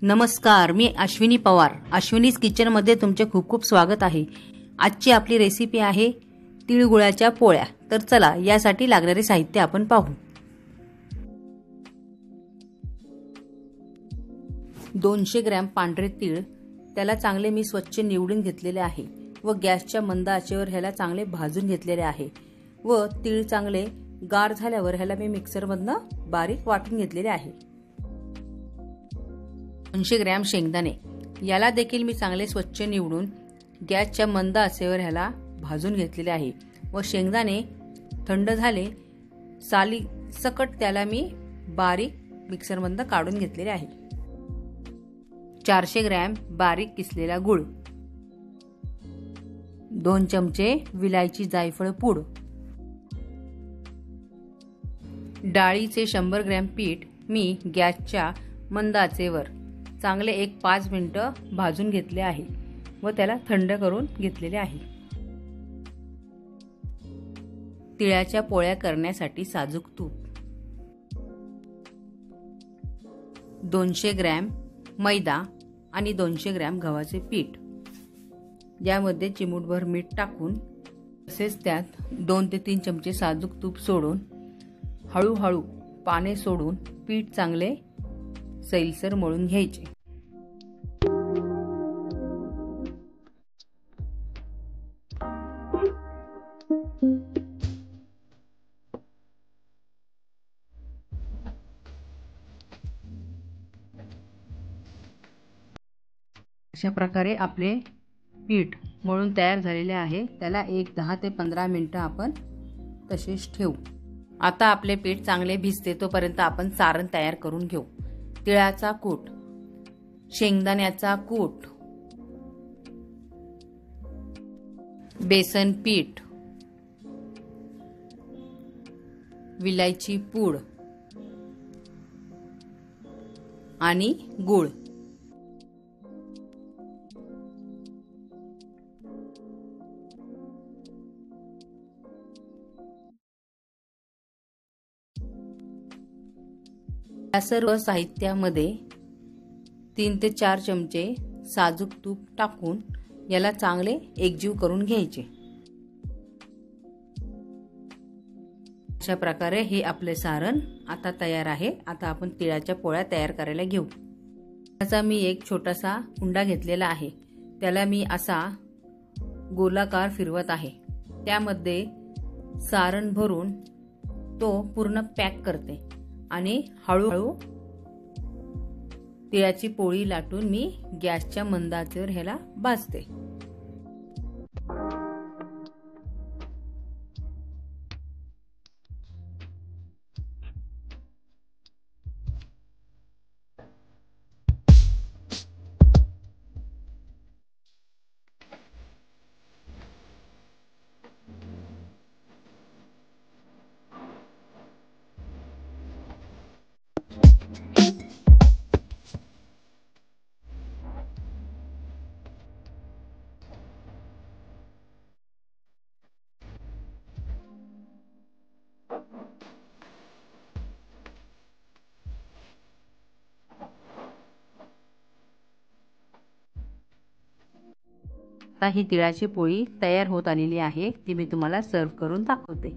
नमस्कार, मी अश्विनी पवार. अश्विनीज किचनमध्ये तुमचे खूप खूप स्वागत आहे. आजची आपली रेसिपी आहे तिळगुळाच्या पोळ्या. तर चला यासाठी लागणारे साहित्य आपण पाहू. 200 ग्रॅम पांढरे तीळ, त्याला चांगले मी स्वच्छ निवडून घेतलेले आहे व गॅसच्या मंद आचेवर ह्याला चांगले भाजून घेतलेले आहे व तीळ चांगले गार झाल्यावर ह्याला मी मिक्सरमधनं बारीक वाटून घेतलेले आहे. 200 ग्रॅम शेंगदाणे, याला देखील मी चांगले स्वच्छ निवडून गॅसच्या मंद आचेवर ह्याला भाजून घेतलेले आहे व शेंगदाणे थंड झाले साली सकट त्याला मी बारीक मिक्सरमधनं काढून घेतलेले आहे. 400 ग्रॅम बारीक किसलेला गूळ, 2 चमचे विलायची जायफळ पूड, डाळीचे 100 ग्रॅम पीठ मी गॅसच्या मंद आचेवर चांगले 5 मिनिटं भाजून घेतले आहे व त्याला थंड करून घेतलेले आहे. तिळाच्या पोळ्या करण्यासाठी साजूक तूप, 200 ग्रॅम मैदा आणि 200 ग्रॅम गव्हाचे पीठ, यामध्ये चिमूटभर मीठ टाकून तसेच त्यात 2 ते 3 चमचे साजूक तूप सोडून हळूहळू पाणी सोडून पीठ चांगले सैलसर मळून घ्यायचे. अशा प्रकारे आपले पीठ मळून तयार झालेले आहे. त्याला 10 ते 15 मिनिटं आपण तसेच ठेवू. आता आपले पीठ चांगले भिजते तोपर्यंत आपण सारण तयार करून घेऊ. तिळाचा कूट, शेंगदाण्याचा कूट, बेसन पीठ, विलायची पूड आणि गूळ. या सर्व साहित्यामध्ये 3 ते 4 चमचे साजूक तूप टाकून याला चांगले एकजीव करून घ्यायचे. अशा प्रकारे हे आपले सारण आता तयार आहे. आता आपण तिळाच्या पोळ्या तयार करायला घेऊ. त्याचा मी एक छोटासा उंडा घेतलेला आहे. त्याला मी असा गोलाकार फिरवत आहे. त्यामध्ये सारण भरून तो पूर्ण पॅक करते आणि हळूहळू तिळाची पोळी लाटून मी गॅसच्या मंद आचेवर ह्याला भाजते. आता ही तिळाची पोळी तयार होत आलेली आहे. ती मी तुम्हाला सर्व करून दाखवते.